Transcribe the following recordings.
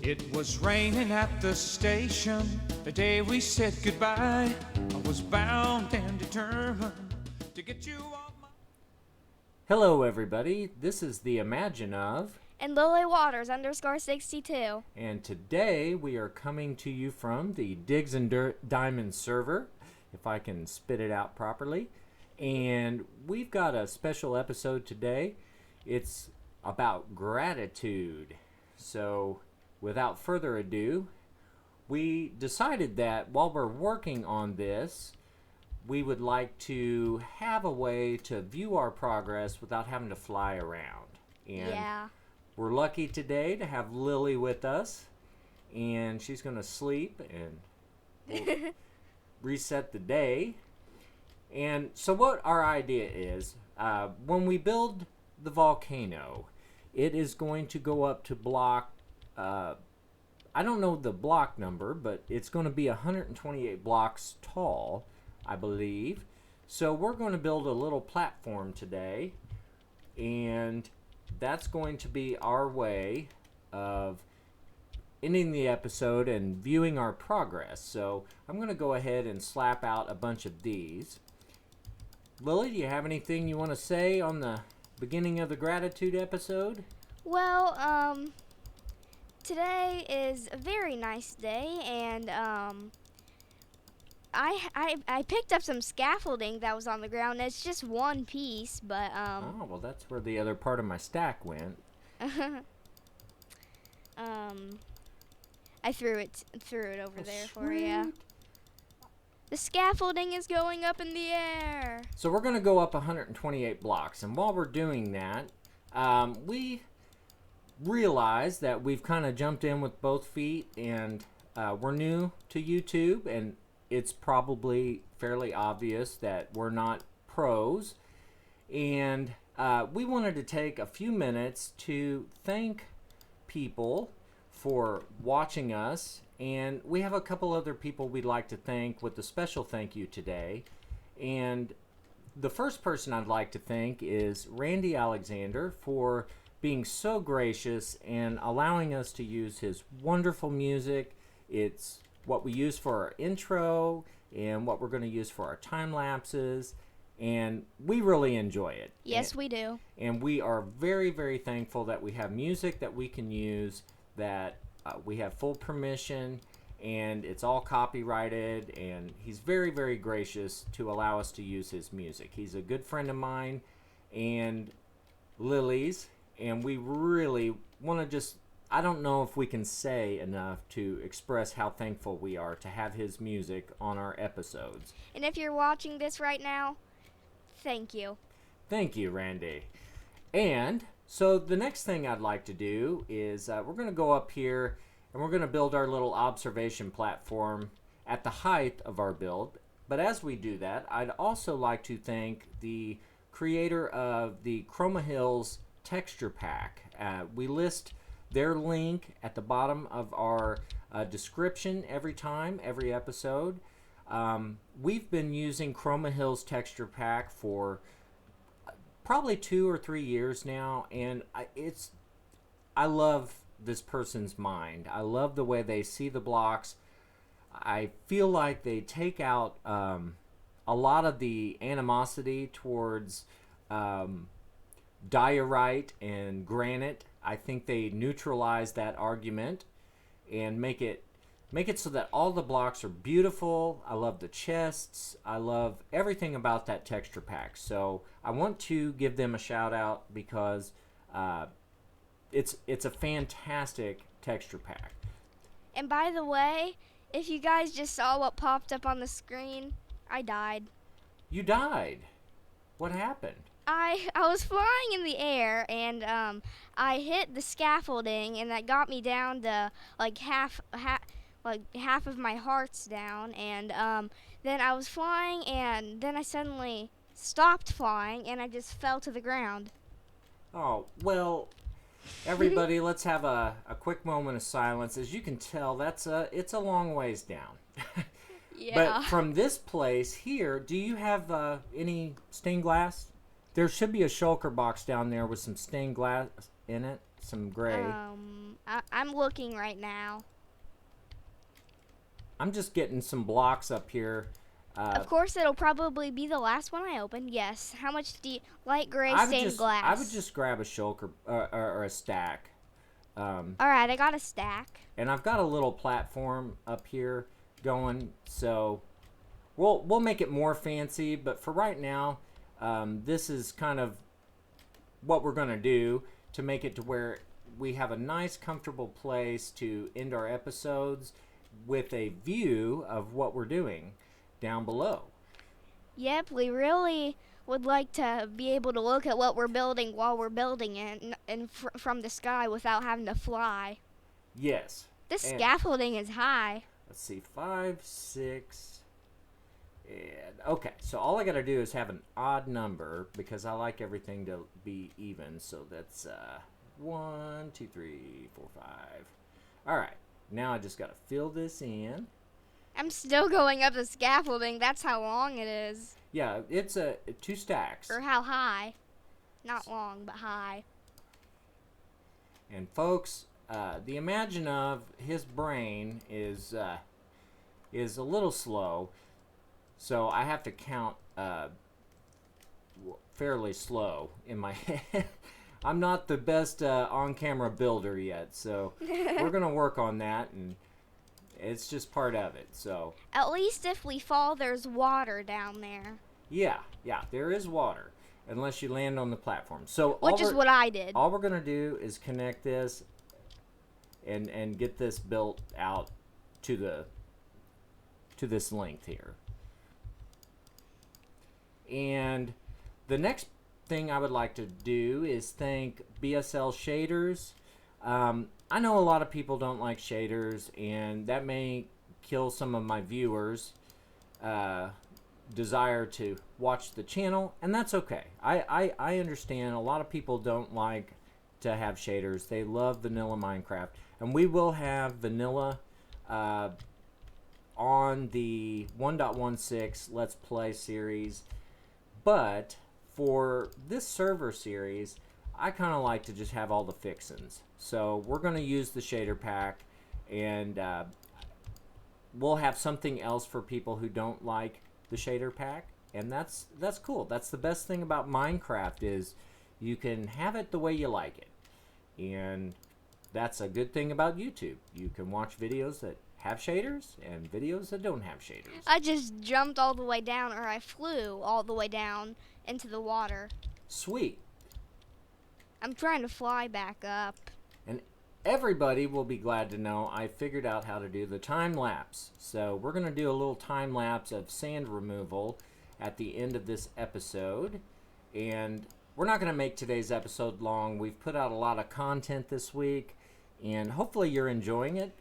It was raining at the station the day we said goodbye. I was bound and determined to get you off my... Hello, everybody. This is the Imagine of and Lily Waters _62. And today we are coming to you from the Diggs and Diamond server, if I can spit it out properly. And we've got a special episode today. It's about gratitude. So without further ado, we decided that while we're working on this, we would like to have a way to view our progress without having to fly around. And we're lucky today to have Lily with us, and she's going to sleep and we'll reset the day. And so what our idea is, when we build the volcano, it is going to go up to block, I don't know the block number, but it's going to be 128 blocks tall, I believe. So we're going to build a little platform today, and that's going to be our way of ending the episode and viewing our progress. So I'm going to go ahead and slap out a bunch of these. Lily, do you have anything you want to say on the beginning of the gratitude episode? Well, today is a very nice day, and I picked up some scaffolding that was on the ground. It's just one piece, but oh, well, that's where the other part of my stack went. I threw it over there for you. The scaffolding is going up in the air. So we're going to go up 128 blocks, and while we're doing that, we realize that we've kind of jumped in with both feet, and we're new to YouTube, and it's probably fairly obvious that we're not pros, and we wanted to take a few minutes to thank people for watching us, and we have a couple other people we'd like to thank with a special thank you today. And the first person I'd like to thank is Randy Alexander for being so gracious and allowing us to use his wonderful music. It's what we use for our intro and what we're going to use for our time lapses, and we really enjoy it. Yes, we do. And we are very, very thankful that we have music that we can use, that we have full permission, and it's all copyrighted, and he's very, very gracious to allow us to use his music. He's a good friend of mine and Lily's, and we really want to just, I don't know if we can say enough to express how thankful we are to have his music on our episodes. And if you're watching this right now, thank you. Thank you, Randy. And so the next thing I'd like to do is we're going to go up here and we're going to build our little observation platform at the height of our build. But as we do that, I'd also like to thank the creator of the Chroma Hills texture pack. We list their link at the bottom of our description every episode. We've been using Chroma Hills texture pack for probably 2 or 3 years now, and I love this person's mind. I love the way they see the blocks. I feel like they take out a lot of the animosity towards diorite and granite. I think they neutralize that argument and make it so that all the blocks are beautiful. I love the chests. I love everything about that texture pack. So I want to give them a shout out because it's a fantastic texture pack. And by the way, if you guys just saw what popped up on the screen, I died. You died? What happened? I was flying in the air, and I hit the scaffolding, and that got me down to like half of my heart's down, and then I was flying, and then I suddenly stopped flying, and I just fell to the ground. Oh, well, everybody, let's have a quick moment of silence. As you can tell, it's a long ways down. Yeah. But from this place here, do you have any stained glass? There should be a shulker box down there with some stained glass in it. some gray. I'm looking right now. I'm just getting some blocks up here. Of course, it'll probably be the last one I open. Yes. How much do you, light gray stained glass? I would just grab a shulker or a stack. All right, I got a stack. And I've got a little platform up here going, so we'll make it more fancy. But for right now, this is kind of what we're gonna do to make it to where we have a nice, comfortable place to end our episodes with a view of what we're doing down below. Yep, we really would like to be able to look at what we're building while we're building it and from the sky without having to fly. Yes. This scaffolding is high. Let's see, 5, 6, and okay. So all I got to do is have an odd number because I like everything to be even. So that's 1, 2, 3, 4, 5. All right. Now I just got to fill this in. I'm still going up the scaffolding. That's how long it is. Yeah, it's 2 stacks. Or how high. Not long, but high. And folks, the imagine of his brain is a little slow, so I have to count fairly slow in my head. I'm not the best on-camera builder yet, so we're gonna work on that, and it's just part of it. So at least if we fall, there's water down there. Yeah, there is water, unless you land on the platform. So which is what I did. All we're gonna do is connect this and get this built out to this length here. And the next thing I would like to do is thank BSL Shaders. I know a lot of people don't like shaders, and that may kill some of my viewers' desire to watch the channel, and that's okay. I understand a lot of people don't like to have shaders. They love vanilla Minecraft, and we will have vanilla on the 1.16 Let's Play series, but for this server series, I kind of like to just have all the fixins. So we're going to use the shader pack, and we'll have something else for people who don't like the shader pack, and that's cool. That's the best thing about Minecraft is you can have it the way you like it, and that's a good thing about YouTube. You can watch videos that have shaders and videos that don't have shaders. I just jumped all the way down, or I flew all the way down into the water. Sweet. I'm trying to fly back up. And everybody will be glad to know I figured out how to do the time lapse. So we're going to do a little time lapse of sand removal at the end of this episode. And we're not going to make today's episode long. We've put out a lot of content this week, and hopefully you're enjoying it.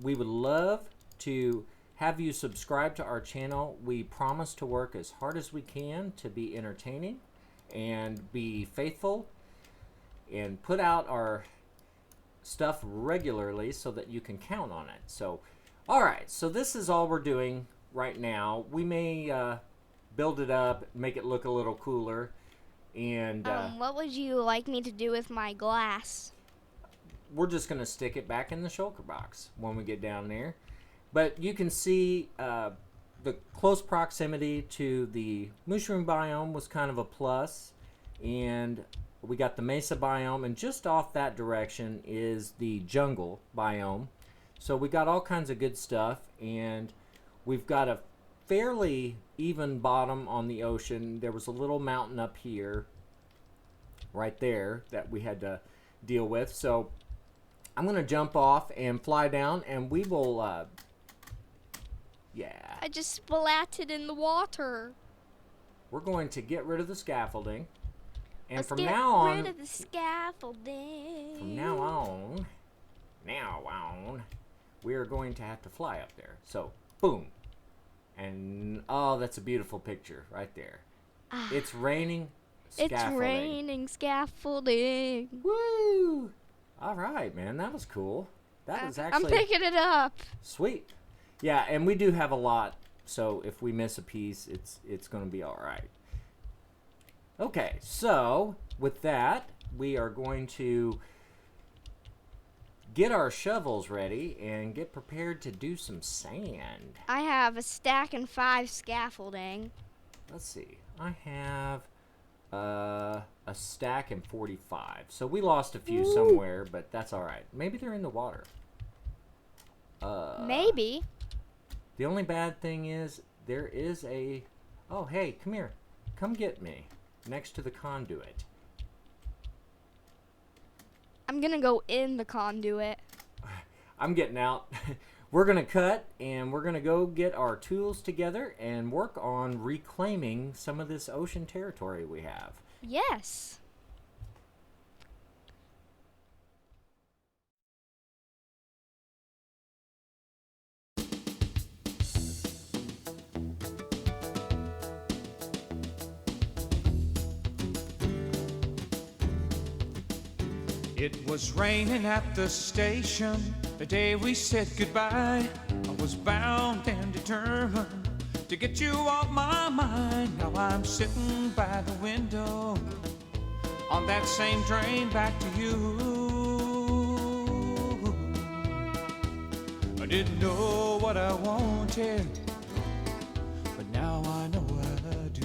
We would love to have you subscribe to our channel. We promise to work as hard as we can to be entertaining and be faithful and put out our stuff regularly so that you can count on it. So, all right, so this is all we're doing right now. We may build it up, make it look a little cooler, and what would you like me to do with my glass? We're just going to stick it back in the shulker box when we get down there. But you can see the close proximity to the mushroom biome was kind of a plus, and we got the mesa biome, and just off that direction is the jungle biome. So we got all kinds of good stuff, and we've got a fairly even bottom on the ocean. There was a little mountain up here, right there, that we had to deal with. So I'm going to jump off and fly down, and we will, yeah. I just splatted in the water. We're going to get rid of the scaffolding. And Let's from get now on, rid of the scaffolding. From now on, we are going to have to fly up there. So, boom. And, oh, that's a beautiful picture right there. It's raining scaffolding. It's raining scaffolding. Woo! All right, man. That was cool. That was actually... I'm picking it up. Sweet. Yeah, and we do have a lot. So, if we miss a piece, it's going to be all right. Okay, so with that, we are going to get our shovels ready and get prepared to do some sand. I have a stack and 5 scaffolding. Let's see. I have a stack and 45. So we lost a few somewhere, but that's all right. Maybe they're in the water. Maybe. The only bad thing is there is a... Oh, hey, come here. Come get me. Next to the conduit. I'm gonna go in the conduit. I'm getting out. We're going to cut, and we're going to go get our tools together and work on reclaiming some of this ocean territory we have. Yes. It was raining at the station the day we said goodbye. I was bound and determined to get you off my mind. Now I'm sitting by the window on that same train back to you. I didn't know what I wanted, but now I know I do.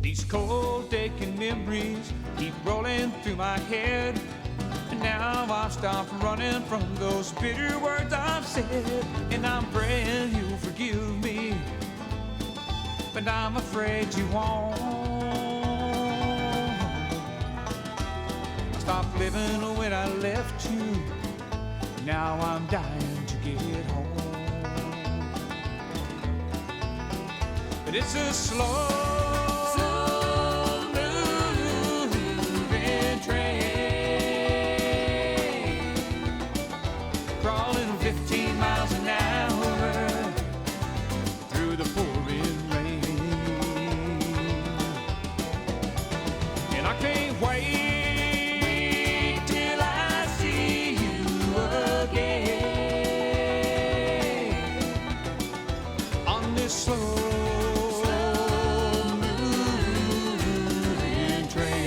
These cold aching memories keep rolling through my head, and now I've stopped running from those bitter words I've said. And I'm praying you'll forgive me, but I'm afraid you won't. I stopped living when I left you, now I'm dying to get home. But it's a slow crawling 15 miles an hour through the pouring rain. And I can't wait till I see you again on this slow moving train.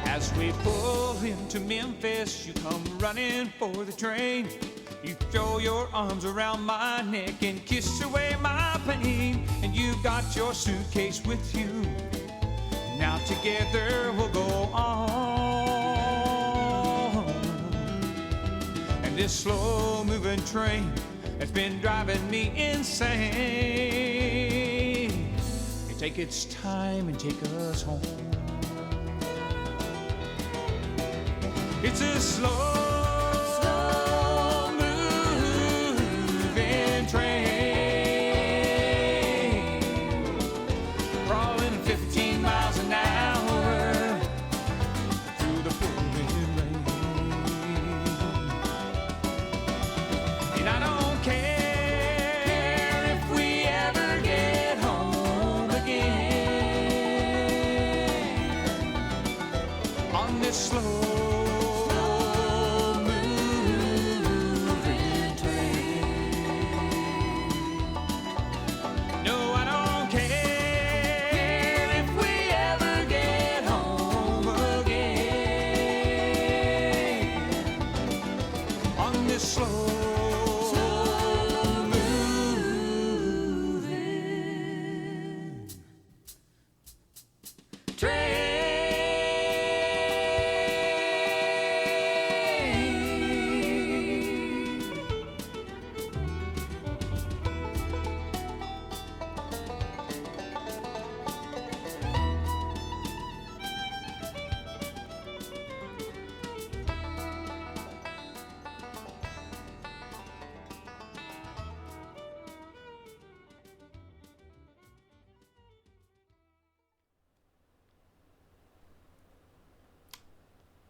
As we pull into Memphis, you come running for the train. You throw your arms around my neck and kiss away my pain. And you've got your suitcase with you. Now together we'll go on. And this slow moving train has been driving me insane. It take its time and take us home. It's a slow moving train, crawling 15 miles an hour through the pouring rain. And I don't care if we ever get home again on this slow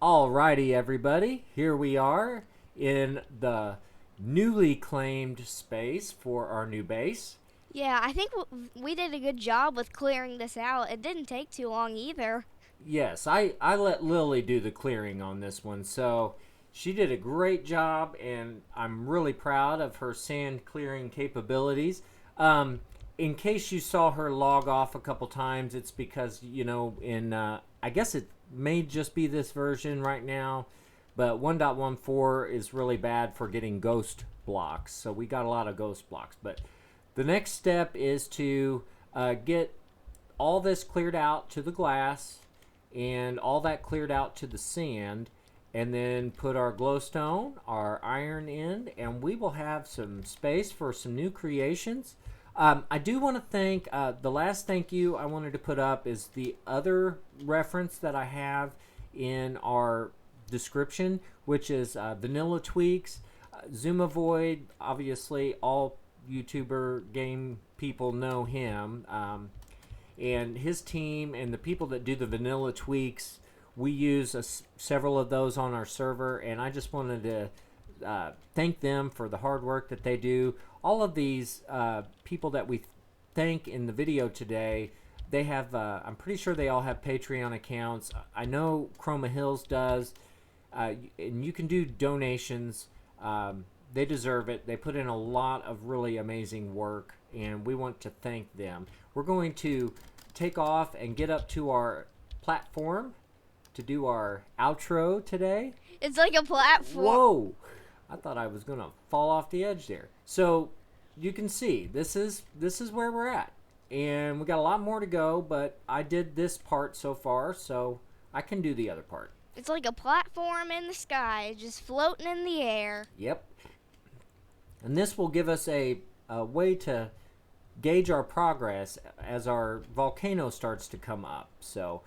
Alrighty, everybody. Here we are in the newly claimed space for our new base. Yeah, I think we did a good job with clearing this out. It didn't take too long either. Yes, I let Lily do the clearing on this one, so She did a great job, and I'm really proud of her sand clearing capabilities. In case you saw her log off a couple times, it's because, in I guess it may just be this version right now, but 1.14 is really bad for getting ghost blocks. So we got a lot of ghost blocks. But the next step is to get all this cleared out to the glass and all that cleared out to the sand, and then put our glowstone, our iron in, and we will have some space for some new creations. I do want to thank, the last thank you I wanted to put up is the other reference that I have in our description, which is Vanilla Tweaks. Zuma Void, obviously all YouTuber game people know him, and his team and the people that do the Vanilla Tweaks, we use several of those on our server, and I just wanted to thank them for the hard work that they do. All of these people that we thank in the video today, they have, I'm pretty sure they all have Patreon accounts. I know Chroma Hills does, and you can do donations. They deserve it. They put in a lot of really amazing work, and we want to thank them. We're going to take off and get up to our platform to do our outro today. It's like a platform. Whoa! I thought I was gonna fall off the edge there. So you can see this is where we're at, and we got a lot more to go. But I did this part so far, so I can do the other part. It's like a platform in the sky, just floating in the air. Yep. And this will give us a way to gauge our progress as our volcano starts to come up. So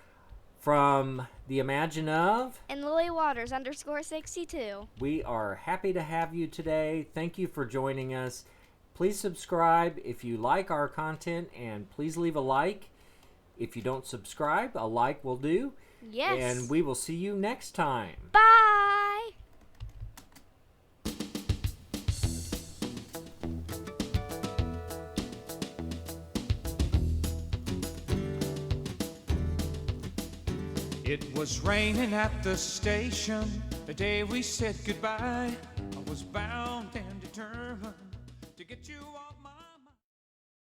from the Imagine of and Lily Waters _62. We are happy to have you today. Thank you for joining us. Please subscribe if you like our content, and please leave a like. If you don't subscribe, a like will do. Yes. And we will see you next time. Bye. It was raining at the station the day we said goodbye. I was bound